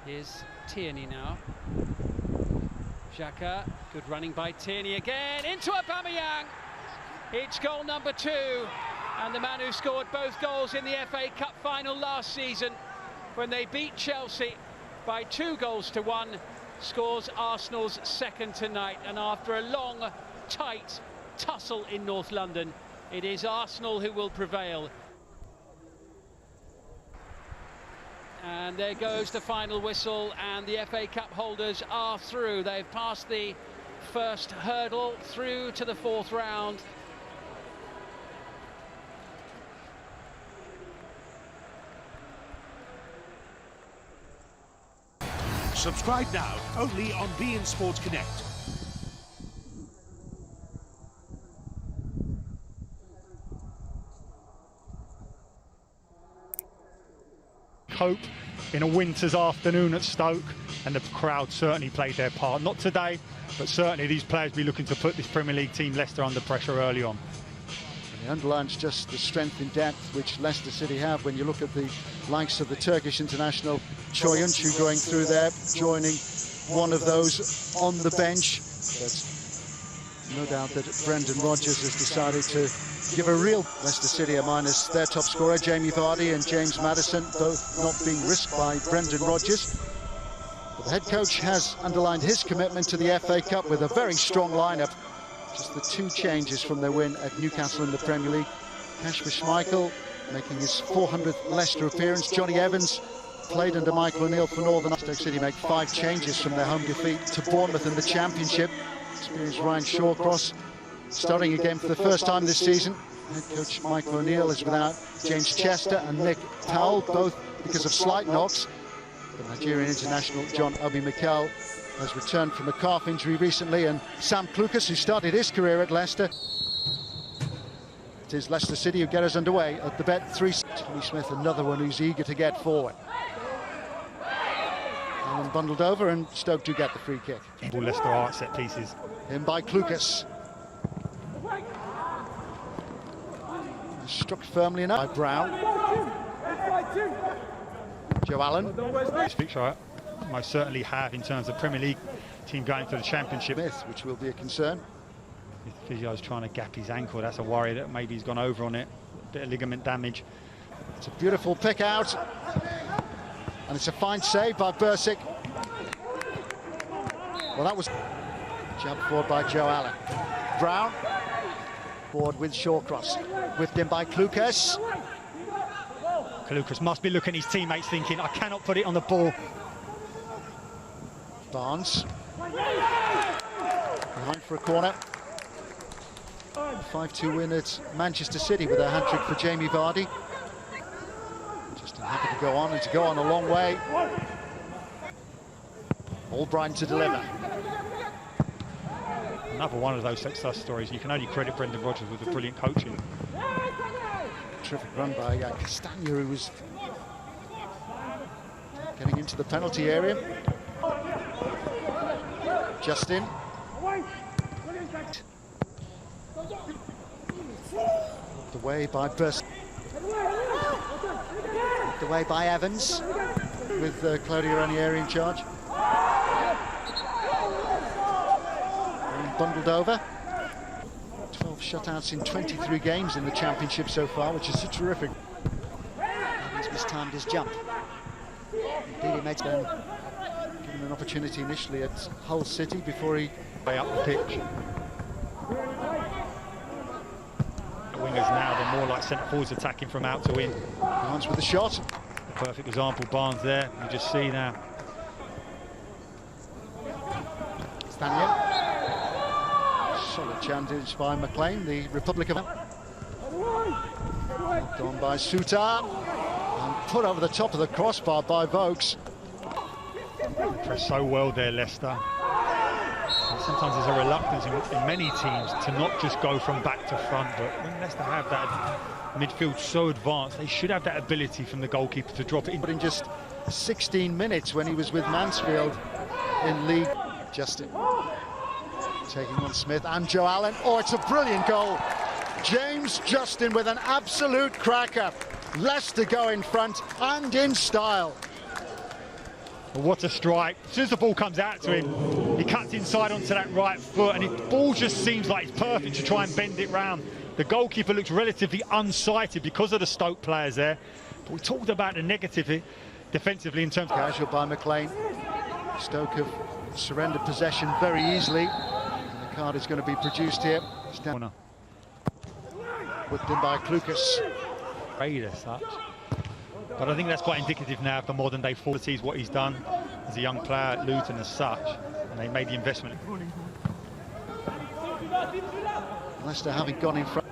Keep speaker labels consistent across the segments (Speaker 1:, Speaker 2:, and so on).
Speaker 1: Here's Tierney now. Xhaka, good running by Tierney again, into Aubameyang. It's goal number 2, and the man who scored both goals in the FA Cup final last season when they beat Chelsea by 2-1, scores Arsenal's second tonight. And after a long, tight tussle in North London, it is Arsenal who will prevail. And there goes the final whistle, and the FA Cup holders are through. They've passed the first hurdle through to the 4th round.
Speaker 2: Subscribe now, only on beIN Sports Connect.
Speaker 3: Cope in a winter's afternoon at Stoke, and the crowd certainly played their part. Not today, but certainly these players be looking to put this Premier League team Leicester under pressure early on.
Speaker 4: It underlines just the strength in depth which Leicester City have when you look at the likes of the Turkish international Çoyuncu going through there, joining one of those on the bench. But no doubt that Brendan Rodgers has decided to give a real Leicester City a minus their top scorer, Jamie Vardy and James Maddison, both not being risked by Brendan Rodgers. But the head coach has underlined his commitment to the FA Cup with a very strong lineup. Just the 2 changes from their win at Newcastle in the Premier League. Kasper Schmeichel making his 400th Leicester appearance. Johnny Evans played under Michael O'Neill for Northern. Stoke City make 5 changes from their home defeat to Bournemouth in the Championship. Experienced Ryan Shawcross starting again for the first time this season. Head coach Michael O'Neill is without James Chester and Nick Powell, both because of slight knocks. The Nigerian international John Obi Mikel has returned from a calf injury recently, and Sam Klukas, who started his career at Leicester. It is Leicester City who get us underway at the Bet3. Tommy Smith, another one who's eager to get forward. Allen bundled over, and Stoke do get the free kick.
Speaker 3: Leicester are at set pieces.
Speaker 4: In by Klukas. Struck firmly enough by Brown. Joe Allen.
Speaker 3: This fixture I most certainly have in terms of Premier League team going to the Championship.
Speaker 4: Smith, which will be a concern.
Speaker 3: If Physio's trying to gap his ankle, that's a worry that maybe he's gone over on it. A bit of ligament damage.
Speaker 4: It's a beautiful pick out. And it's a fine save by Bursic. Well, that was jump forward by Joe Allen. Brown forward with Shawcross, whipped in by Klukas.
Speaker 3: Klukas must be looking at his teammates thinking, I cannot put it on the ball.
Speaker 4: Barnes behind for a corner. 5-2 win at Manchester City with a hat-trick for Jamie Vardy. Just happy to go on, and to go on a long way. Albrighton to deliver.
Speaker 3: Another one of those success stories. You can only credit Brendan Rodgers with the brilliant coaching.
Speaker 4: Terrific run by Castagna, who was getting into the penalty area. Justin. The way by Burst. The way by Evans, with Claudio Ranieri in charge. And bundled over. 12 shutouts in 23 games in the Championship so far, which is terrific. Evans mistimed his jump. Indeed, he makes them given an opportunity initially at Hull City before he
Speaker 3: Way up the pitch. The wingers now, they're more like centre forwards attacking from out to in.
Speaker 4: Barnes with the shot.
Speaker 3: A perfect example, Barnes there. You just see now.
Speaker 4: Stanier. Solid challenge by McLean, the Republic of... Gone by Sutar. And put over the top of the crossbar by Vokes.
Speaker 3: Pressed so well there, Leicester. And sometimes there's a reluctance in many teams to not just go from back to front, but when Leicester have that midfield so advanced, they should have that ability from the goalkeeper to drop it in.
Speaker 4: But in just 16 minutes when he was with Mansfield in league. Justin taking on Smith and Joe Allen. Oh, it's a brilliant goal. James Justin with an absolute cracker. Leicester go in front and in style.
Speaker 3: But what a strike. As soon as the ball comes out to him, he cuts inside onto that right foot, and the ball just seems like it's perfect to try and bend it round. The goalkeeper looks relatively unsighted because of the Stoke players there. But we talked about the negative defensively in terms of...
Speaker 4: Casual by McLean. Stoke have surrendered possession very easily. And the card is going to be produced here.
Speaker 3: Corner.
Speaker 4: Whipped in by Klukas.
Speaker 3: Great as such. But I think that's quite indicative now of the modern day qualities, what he's done as a young player at Luton as such. And they made the investment.
Speaker 4: Leicester having gone in front.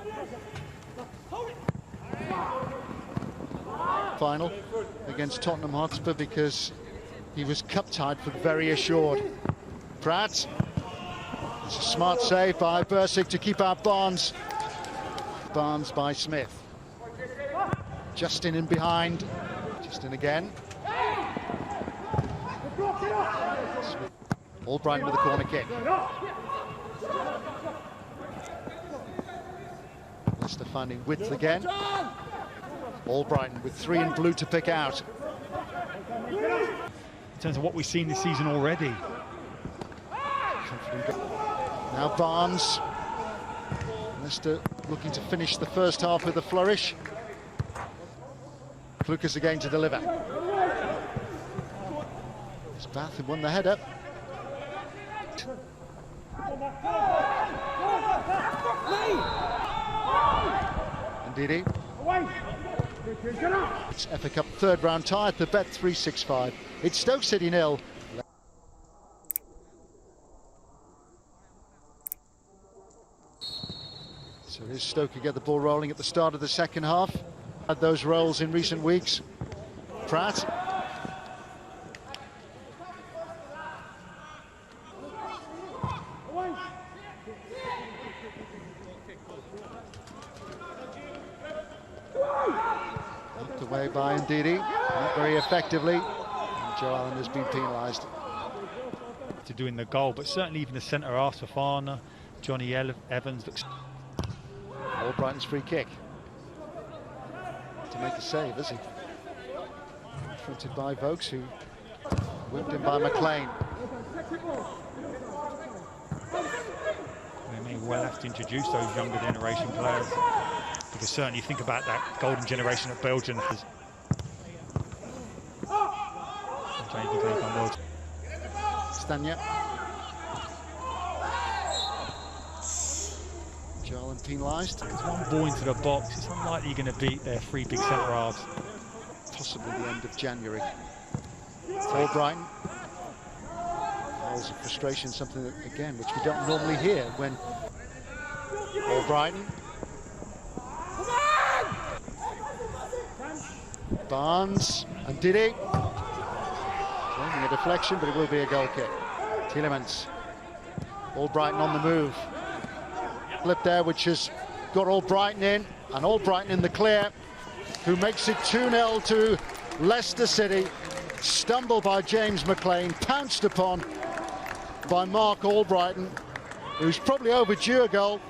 Speaker 4: Final against Tottenham Hotspur because he was cup-tied for very assured. Pratt. It's a smart save by Bursik to keep out Barnes. Barnes by Smith. Justin in behind. Justin again. Smith. Albrighton with a corner kick. Leicester finding width again. Albrighton with 3 in blue to pick out.
Speaker 3: In terms of what we've seen this season already.
Speaker 4: Now Barnes. Leicester looking to finish the first half with a flourish. Klukas again to deliver. It's Bath who won the header. Ndidi. It's FA Cup third round tie at the Bet 365. It's Stoke City 0. So here's Stoke to get the ball rolling at the start of the second half. Had those roles in recent weeks. Pratt. Knocked away by Ndidi, not very effectively. And Joe Allen has been penalised.
Speaker 3: To doing the goal, but certainly even the centre half, Fafana, Johnny Evans looks...
Speaker 4: Albrighton's free kick. To make a save, is he? Confronted by Vokes, who whipped in by McLean.
Speaker 3: They may well have to introduce those younger generation players, because certainly you think about that golden generation of Belgium.
Speaker 4: Stanya. Jarlin penalised.
Speaker 3: There's one ball into the box. It's unlikely you're going to beat their 3 big centre halves.
Speaker 4: Possibly the end of January. Albrighton. Howls of frustration, something that, again, which we don't normally hear when Albrighton. Barnes and Ndidi. Claiming a deflection, but it will be a goal kick. Tielemans. Albrighton on the move. Flip there, which has got Albrighton in, and Albrighton in the clear, who makes it 2-0 to Leicester City. Stumbled by James McLean, pounced upon by Mark Albrighton, who's probably overdue a goal.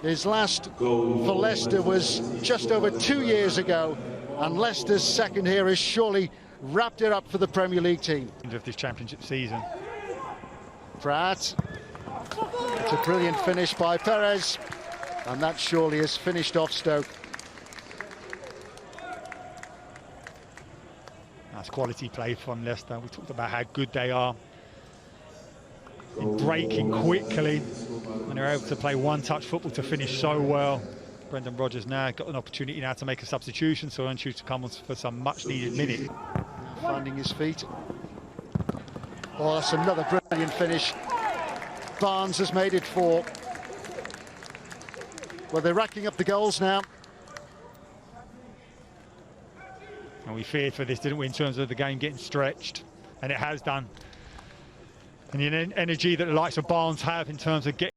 Speaker 4: His last for Leicester was just over 2 years ago, and Leicester's second here has surely wrapped it up for the Premier League team.
Speaker 3: Of this championship season.
Speaker 4: Pratt. It's a brilliant finish by Perez, and that surely has finished off Stoke.
Speaker 3: That's quality play from Leicester. We talked about how good they are in breaking quickly, and they're able to play one-touch football to finish so well. Brendan Rodgers now got an opportunity now to make a substitution, so Unchu to come on for some much-needed minutes.
Speaker 4: Finding his feet. Oh, that's another brilliant finish. Barnes has made it 4. Well, they're racking up the goals now.
Speaker 3: And we feared for this, didn't we, in terms of the game getting stretched, and it has done. And the energy that the likes of Barnes have in terms of getting